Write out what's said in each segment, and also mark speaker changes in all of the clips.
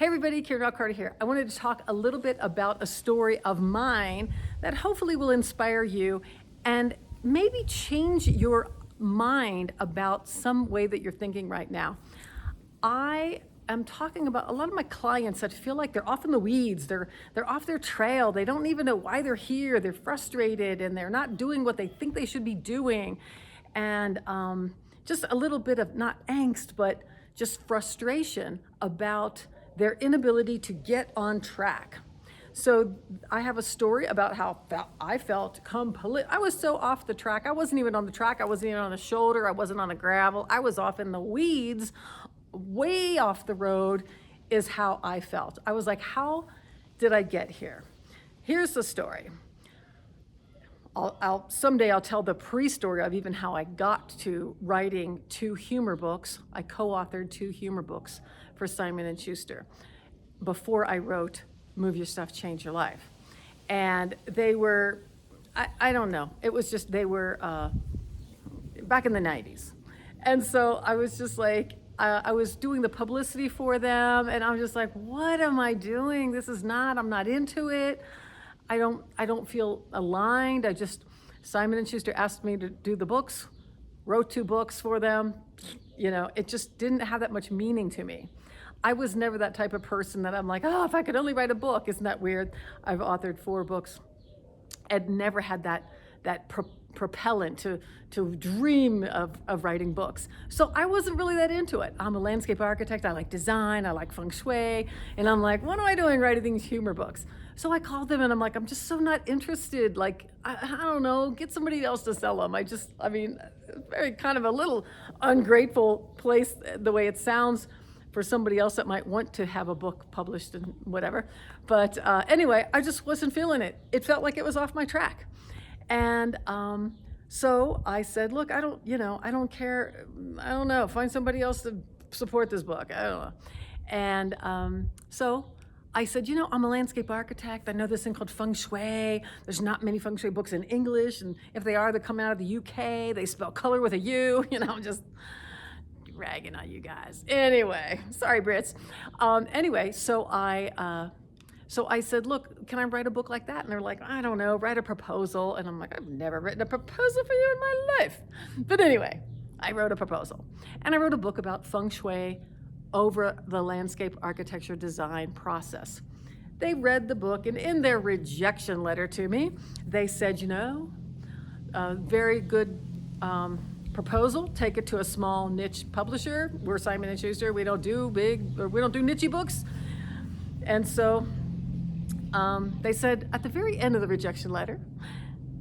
Speaker 1: Hey everybody, Karen Carter here. I wanted to talk a little bit about a story of mine that hopefully will inspire you and maybe change your mind about some way that you're thinking right now. I am talking about a lot of my clients that feel like they're off in the weeds, they're off their trail, they don't even know why they're here, they're frustrated and they're not doing what they think they should be doing. And just a little bit of not angst, but just frustration about their inability to get on track. So I have a story about how I felt I was so off the track. I wasn't even on the track. I wasn't even on the shoulder. I wasn't on the gravel. I was off in the weeds, way off the road is how I felt. I was like, how did I get here? Here's the story. Someday I'll tell the pre-story of even how I got to writing 2 humor books. I co-authored 2 humor books for Simon & Schuster before I wrote Move Your Stuff, Change Your Life. And they were, I don't know, it was just, they were back in the 90s. And so I was just like, I was doing the publicity for them and I'm just like, what am I doing? I'm not into it. I don't feel aligned. Simon & Schuster asked me to do the books, wrote 2 books for them. You know, it just didn't have that much meaning to me. I was never that type of person that I'm like, oh, if I could only write a book. Isn't that weird? I've authored 4 books and never had that propellant to dream of writing books. So I wasn't really that into it. I'm a landscape architect. I like design. I like feng shui. And I'm like, what am I doing writing these humor books? So I called them and I'm like, I'm just so not interested. Like, I don't know, get somebody else to sell them. Very kind of a little ungrateful place the way it sounds for somebody else that might want to have a book published and whatever. But anyway, I just wasn't feeling it. It felt like it was off my track. And so I said, look, I don't care. I don't know, find somebody else to support this book. I don't know. And so I said, I'm a landscape architect. I know this thing called feng shui. There's not many feng shui books in English. And if they are, they come out of the UK. They spell color with a U, just ragging on you guys. Anyway, sorry, Brits. So I said, look, can I write a book like that? And they're like, I don't know, write a proposal. And I'm like, I've never written a proposal for you in my life. But anyway, I wrote a proposal. And I wrote a book about feng shui over the landscape architecture design process. They read the book, and in their rejection letter to me, they said, very good proposal, take it to a small niche publisher. We're Simon & Schuster, we don't do niche books. And so they said at the very end of the rejection letter,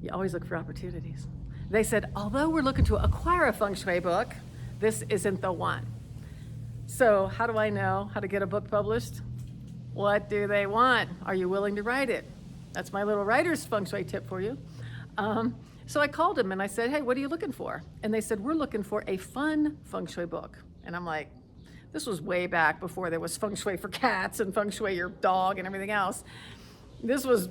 Speaker 1: you always look for opportunities. They said, although we're looking to acquire a feng shui book, this isn't the one. So how do I know how to get a book published? What do they want? Are you willing to write it? That's my little writer's feng shui tip for you. So I called them and I said, hey, what are you looking for? And they said, we're looking for a fun feng shui book. And I'm like, this was way back before there was feng shui for cats and feng shui your dog and everything else. This was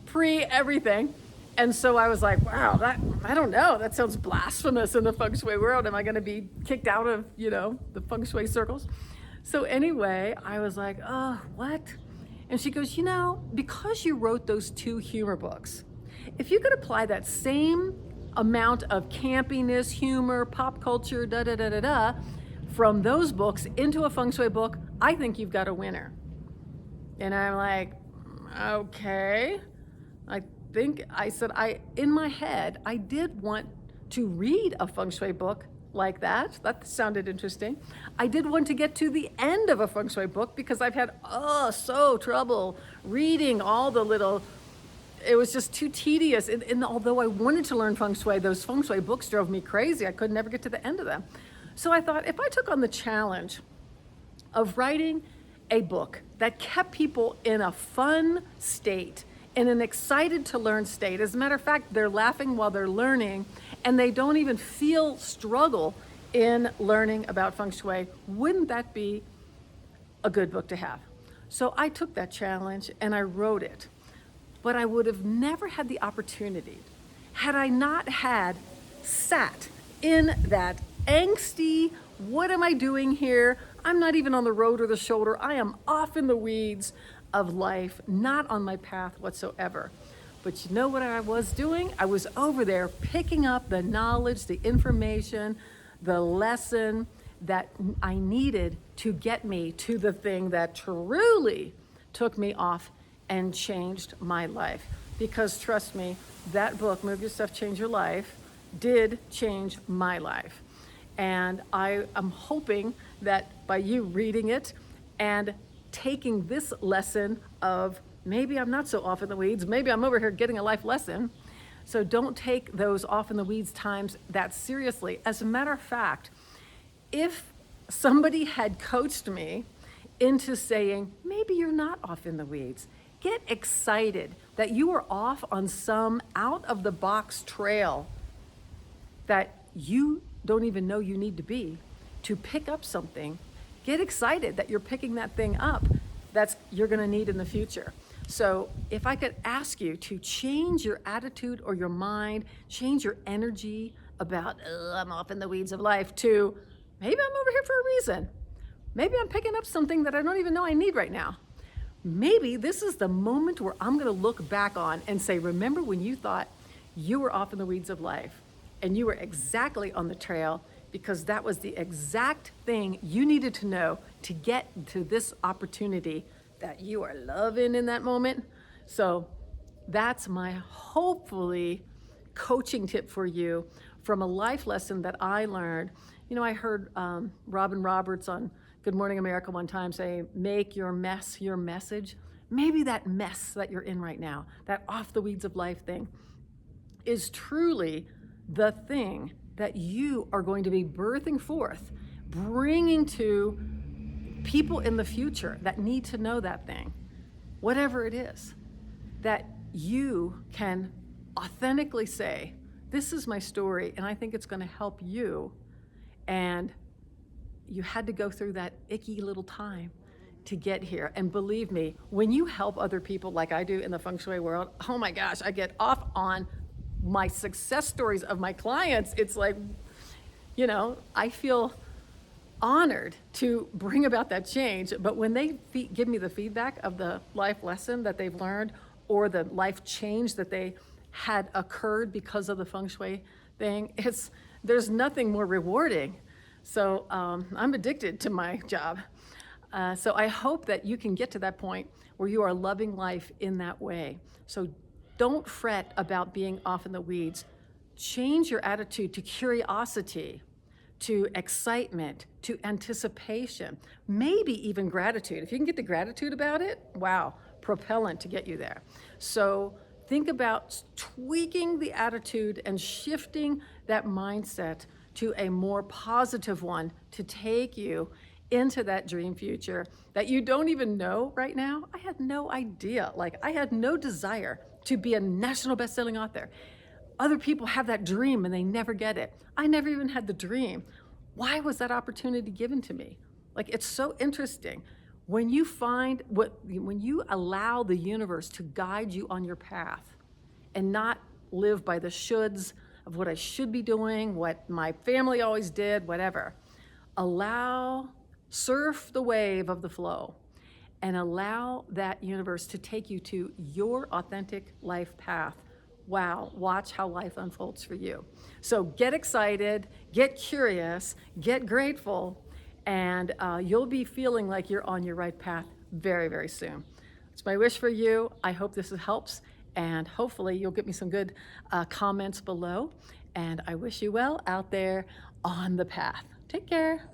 Speaker 1: pre-everything. And so I was like, wow, I don't know, that sounds blasphemous in the feng shui world. Am I gonna be kicked out of, the feng shui circles? So anyway, I was like, oh, what? And she goes, because you wrote those 2 humor books, if you could apply that same amount of campiness, humor, pop culture, from those books into a feng shui book, I think you've got a winner. And I'm like, okay. In my head, I did want to read a feng shui book like that. That sounded interesting. I did want to get to the end of a feng shui book because I've had, trouble reading all the little, it was just too tedious. And although I wanted to learn feng shui, those feng shui books drove me crazy. I could never get to the end of them. So I thought, if I took on the challenge of writing a book that kept people in a fun state, in an excited to learn state. As a matter of fact, they're laughing while they're learning and they don't even feel struggle in learning about feng shui. Wouldn't that be a good book to have? So I took that challenge and I wrote it. But I would have never had the opportunity had I not had sat in that angsty, what am I doing here? I'm not even on the road or the shoulder. I am off in the weeds of life, not on my path whatsoever. But you know what I was doing? I was over there picking up the knowledge, the information, the lesson that I needed to get me to the thing that truly took me off and changed my life. Because trust me, that book, Move Your Stuff, Change Your Life, did change my life. And I am hoping that by you reading it and taking this lesson of maybe I'm not so off in the weeds, maybe I'm over here getting a life lesson. So don't take those off in the weeds times that seriously. As a matter of fact, if somebody had coached me into saying, maybe you're not off in the weeds, get excited that you are off on some out of the box trail that you don't even know you need to be to pick up something. Get excited that you're picking that thing up that's you're going to need in the future. So if I could ask you to change your attitude or your mind, change your energy about, I'm off in the weeds of life, to maybe I'm over here for a reason. Maybe I'm picking up something that I don't even know I need right now. Maybe this is the moment where I'm going to look back on and say, remember when you thought you were off in the weeds of life and you were exactly on the trail, because that was the exact thing you needed to know to get to this opportunity that you are loving in that moment. So that's my hopefully coaching tip for you from a life lesson that I learned. You know, I heard Robin Roberts on Good Morning America one time say, make your mess your message. Maybe that mess that you're in right now, that off the weeds of life thing, is truly the thing that you are going to be birthing forth, bringing to people in the future that need to know that thing, whatever it is, that you can authentically say, this is my story and I think it's going to help you. And you had to go through that icky little time to get here. And believe me, when you help other people like I do in the feng shui world, oh my gosh, I get off on my success stories of my clients. It's like, you know, I feel honored to bring about that change. But when they give me the feedback of the life lesson that they've learned or the life change that they had occurred because of the feng shui thing, there's nothing more rewarding. So I'm addicted to my job. So I hope that you can get to that point where you are loving life in that way. So don't fret about being off in the weeds. Change your attitude to curiosity, to excitement, to anticipation, maybe even gratitude. If you can get the gratitude about it, wow, propellant to get you there. So think about tweaking the attitude and shifting that mindset to a more positive one to take you into that dream future that you don't even know right now. I had no idea. I had no desire to be a national best-selling author. Other people have that dream and they never get it. I never even had the dream. Why was that opportunity given to me? It's so interesting. When you allow the universe to guide you on your path and not live by the shoulds of what I should be doing, what my family always did, whatever. Surf the wave of the flow and allow that universe to take you to your authentic life path. Wow, watch how life unfolds for you. So get excited, get curious, get grateful, and you'll be feeling like you're on your right path very, very soon. It's my wish for you. I hope this helps, and hopefully you'll get me some good comments below. And I wish you well out there on the path. Take care.